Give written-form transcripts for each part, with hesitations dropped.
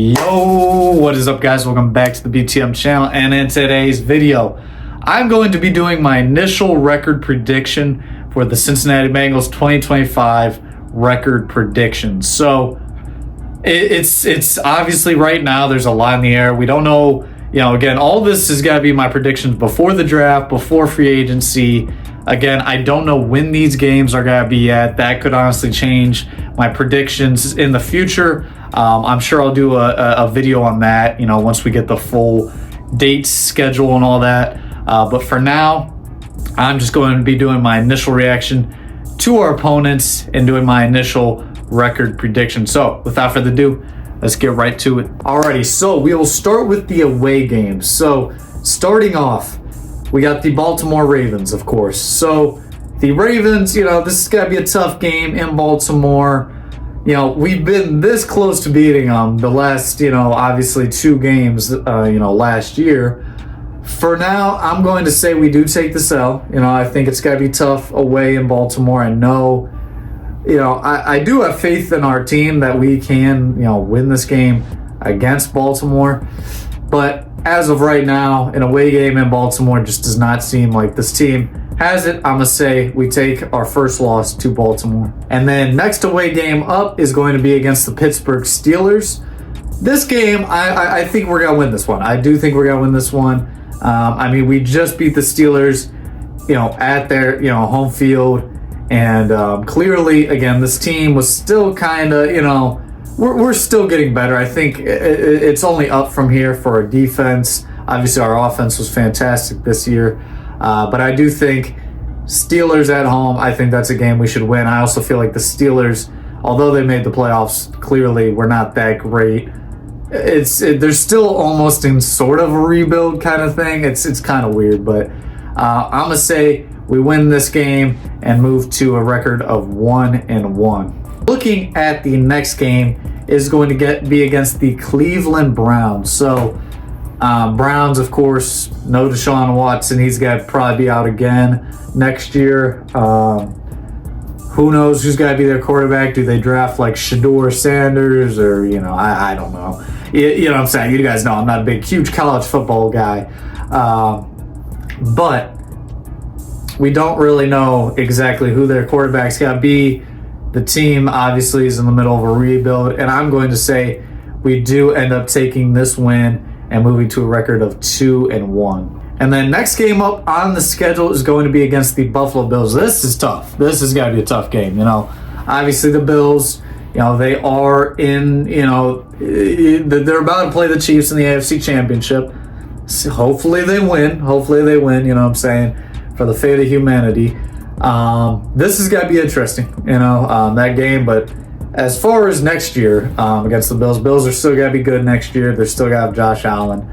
Yo, what is up guys? Welcome back to the BTM channel, and in today's video I'm going to be doing my initial record prediction for the Cincinnati Bengals 2025 record prediction. So it's obviously right now there's a lot in the air. We don't know, again, all this has got to be my predictions before the draft, before free agency. Again, I don't know when these games are going to be at. That could honestly change my predictions in the future. I'm sure I'll do a video on that, once we get the full date schedule and all that. But for now, I'm just going to be doing my initial reaction to our opponents and doing my initial record prediction. So without further ado, let's get right to it. Alrighty, so we will start with the away games. So starting off, we got the Baltimore Ravens, of course. So the Ravens, this is going to be a tough game in Baltimore. We've been this close to beating them the last, obviously 2 games, last year. For now, I'm going to say we do take the L. I think it's got to be tough away in Baltimore. I know, I do have faith in our team that we can, win this game against Baltimore. But as of right now, an away game in Baltimore just does not seem like this team has it. I'm going to say we take our first loss to Baltimore. And then next away game up is going to be against the Pittsburgh Steelers. This game, I think we're going to win this one. I do think we're going to win this one. We just beat the Steelers, at their, home field. And clearly, again, this team was still kind of, we're still getting better. I think it's only up from here for our defense. Obviously, our offense was fantastic this year. But I do think Steelers at home, I think that's a game we should win. I also feel like the Steelers, although they made the playoffs, clearly were not that great. They're still almost in sort of a rebuild kind of thing. It's kind of weird, but I'm going to say we win this game and move to a record of 1-1. Looking at the next game is going to be against the Cleveland Browns. So Browns, of course, no Deshaun Watson. He's got to probably be out again next year. Who knows who's got to be their quarterback? Do they draft like Shador Sanders or, I don't know. You know what I'm saying? You guys know I'm not a huge college football guy. But we don't really know exactly who their quarterback's got to be. The team obviously is in the middle of a rebuild. And I'm going to say we do end up taking this win and moving to a record of 2-1. And then next game up on the schedule is going to be against the Buffalo Bills. This is tough. This has got to be a tough game. Obviously the Bills, they are in, they're about to play the Chiefs in the AFC Championship. So hopefully they win. You know what I'm saying? For the fate of humanity. This has got to be interesting, that game. But as far as next year against the Bills are still got to be good next year. They're still got to have Josh Allen.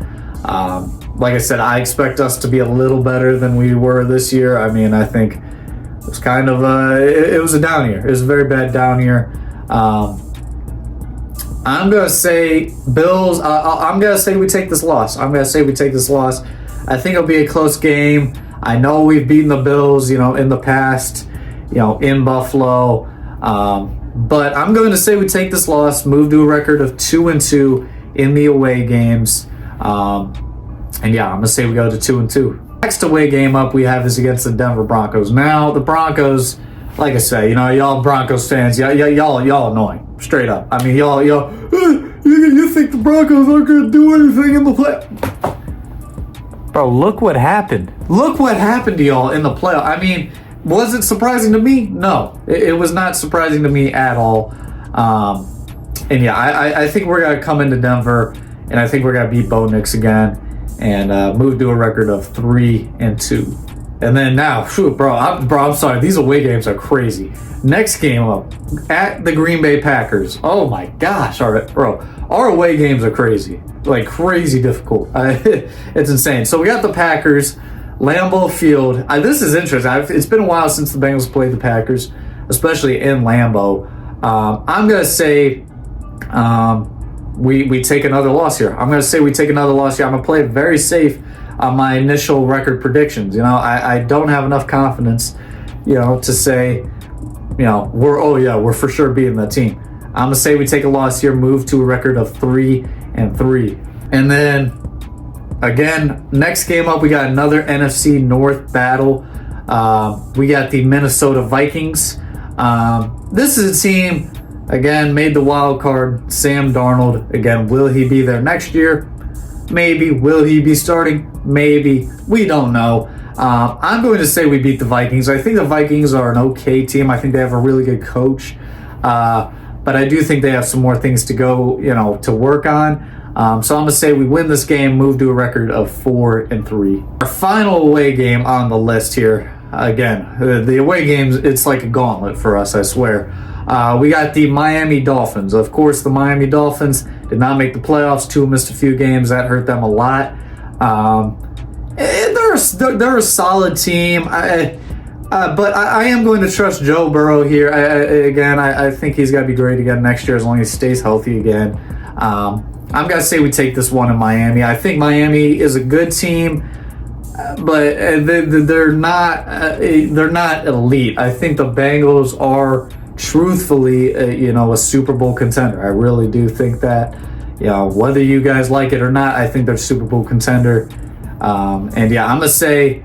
Like I said, I expect us to be a little better than we were this year. I think it was kind of it was a down year. It was a very bad down year. I'm going to say Bills. I'm going to say we take this loss. I think it'll be a close game. I know we've beaten the Bills, in the past, in Buffalo. But I'm going to say we take this loss, move to a record of 2-2 in the away games. And yeah, I'm going to say we go to 2-2. Next away game up we have is against the Denver Broncos. Now, the Broncos, like I say, y'all Broncos fans, y'all annoying, straight up. Y'all, you think the Broncos aren't going to do anything in the play? Bro, look what happened. Look what happened to y'all in the playoff. Was it surprising to me? No, it was not surprising to me at all. And yeah, I think we're going to come into Denver, and I think we're going to beat Bo Nix again and move to a record of 3-2. And then now, I'm sorry, these away games are crazy. Next game up, at the Green Bay Packers. Oh my gosh, our away games are crazy. Like crazy difficult. It's insane. So we got the Packers, Lambeau Field. This is interesting. It's been a while since the Bengals played the Packers, especially in Lambeau. I'm going to say we take another loss here. I'm going to play it very safe on my initial record predictions. I don't have enough confidence, to say, we're for sure beating that team. I'm going to say we take a loss here, move to a record of 3-2. 3. And then again, next game up, we got another NFC North battle. We got the Minnesota Vikings. This is a team, again, made the wild card. Sam Darnold, again, will he be there next year? Maybe. Will he be starting? Maybe. We don't know. I'm going to say we beat the Vikings. I think the Vikings are an okay team. I think they have a really good coach. But I do think they have some more things to go, to work on. So I'm going to say we win this game, move to a record of 4-3. Our final away game on the list here. Again, the away games, it's like a gauntlet for us, I swear. We got the Miami Dolphins. Of course, the Miami Dolphins did not make the playoffs. Two missed a few games. That hurt them a lot. They're a solid team. But I am going to trust Joe Burrow here. I think he's got to be great again next year as long as he stays healthy again. I'm going to say we take this one in Miami. I think Miami is a good team, but they're not elite. I think the Bengals are truthfully, a Super Bowl contender. I really do think that. Whether you guys like it or not, I think they're a Super Bowl contender. I'm going to say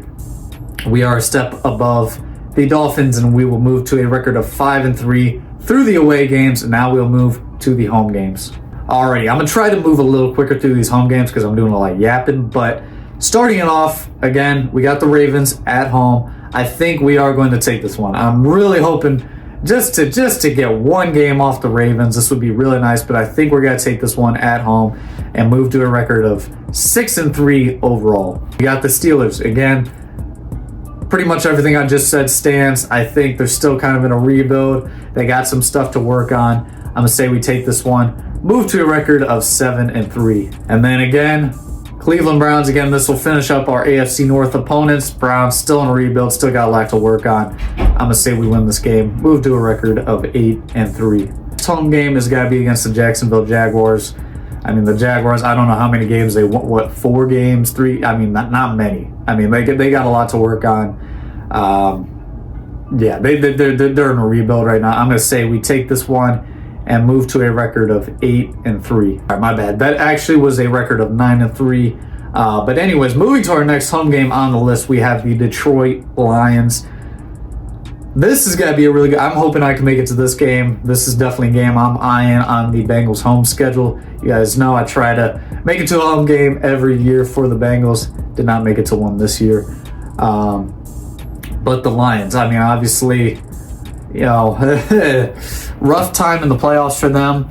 we are a step above the Dolphins, and we will move to a record of 5-3 through the away games, and now we'll move to the home games. Alrighty, I'm going to try to move a little quicker through these home games because I'm doing a lot of yapping, but starting it off, again, we got the Ravens at home. I think we are going to take this one. I'm really hoping just to get one game off the Ravens. This would be really nice, but I think we're going to take this one at home and move to a record of 6-3 overall. We got the Steelers. Again, pretty much everything I just said stands. I think they're still kind of in a rebuild. They got some stuff to work on. I'm going to say we take this one, move to a record of 7-3. And then again, Cleveland Browns. Again, this will finish up our AFC North opponents. Browns still in a rebuild, still got a lot to work on. I'm going to say we win this game, move to a record of 8-3. This home game has got to be against the Jacksonville Jaguars. I mean, the Jaguars, I don't know how many games they won. 4 games? 3? I mean, not many. I mean, they got a lot to work on. They're in a rebuild right now. I'm going to say we take this one and move to a record of 8-3. All right, my bad. That actually was a record of 9-3. But anyways, moving to our next home game on the list, we have the Detroit Lions. This is going to be a really good... I'm hoping I can make it to this game. This is definitely a game I'm eyeing on the Bengals home schedule. You guys know I try to make it to a home game every year for the Bengals. Did not make it to one this year. But the Lions, I mean, obviously, rough time in the playoffs for them.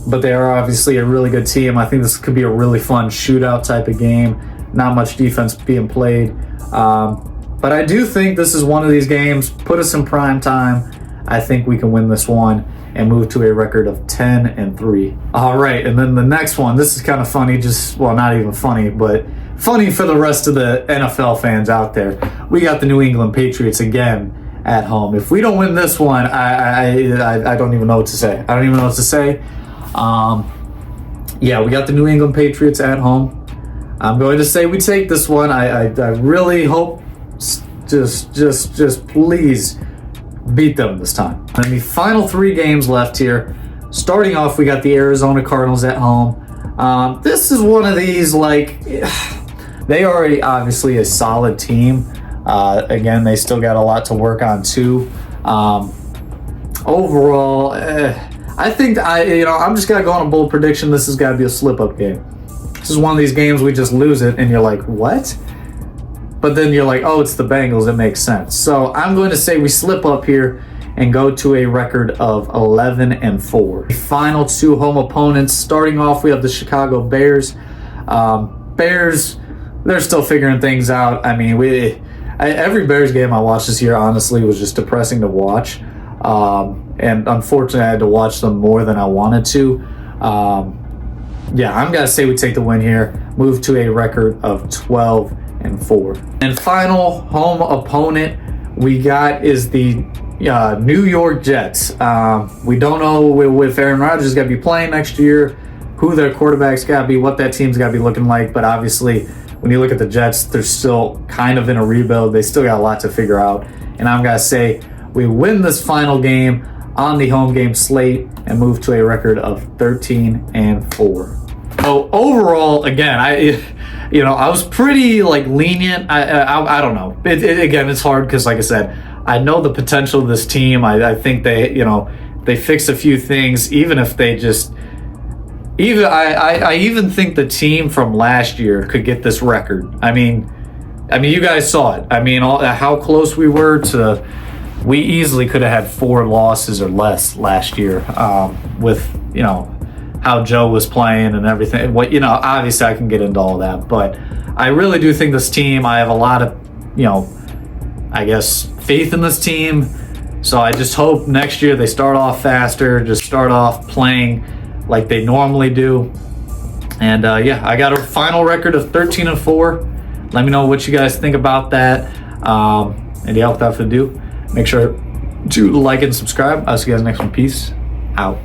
But they are obviously a really good team. I think this could be a really fun shootout type of game. Not much defense being played. But I do think this is one of these games. Put us in prime time. I think we can win this one and move to a record of 10-3. All right, and then the next one. This is kind of funny. Not even funny, but funny for the rest of the NFL fans out there. We got the New England Patriots again at home. If we don't win this one, I don't even know what to say. I don't even know what to say. We got the New England Patriots at home. I'm going to say we take this one. I really hope. Just please beat them this time. And the final 3 games left here. Starting off, we got the Arizona Cardinals at home. This is one of these, they are obviously a solid team. Again, they still got a lot to work on too. Overall, I think I'm just gonna go on a bold prediction. This has got to be a slip-up game. This is one of these games we just lose it, and you're like, what? But then you're like, oh, it's the Bengals. It makes sense. So I'm going to say we slip up here and go to a record of 11-4. The final 2 home opponents. Starting off, we have the Chicago Bears. Bears, they're still figuring things out. I mean, every Bears game I watched this year, honestly, was just depressing to watch. And unfortunately, I had to watch them more than I wanted to. I'm going to say we take the win here. Move to a record of 12-4. And final home opponent we got is the New York Jets. We don't know if Aaron Rodgers is going to be playing next year, who their quarterback's got to be, what that team's got to be looking like. But obviously, when you look at the Jets, they're still kind of in a rebuild. They still got a lot to figure out. And I'm going to say we win this final game on the home game slate and move to a record of 13-4. So overall, again, I was pretty like lenient. I don't know. Again, it's hard because, like I said, I know the potential of this team. I think they fix a few things, even if they just. I even think the team from last year could get this record. I mean, you guys saw it. I mean, how close we were to. We easily could have had 4 losses or less last year with, how Joe was playing and everything. Obviously I can get into all that, but I really do think this team, I have a lot of, I guess, faith in this team. So I just hope next year they start off faster, just start off playing like they normally do. And I got a final record of 13-4. Let me know what you guys think about that. And without further ado, make sure to like and subscribe. I'll see you guys next one. Peace out.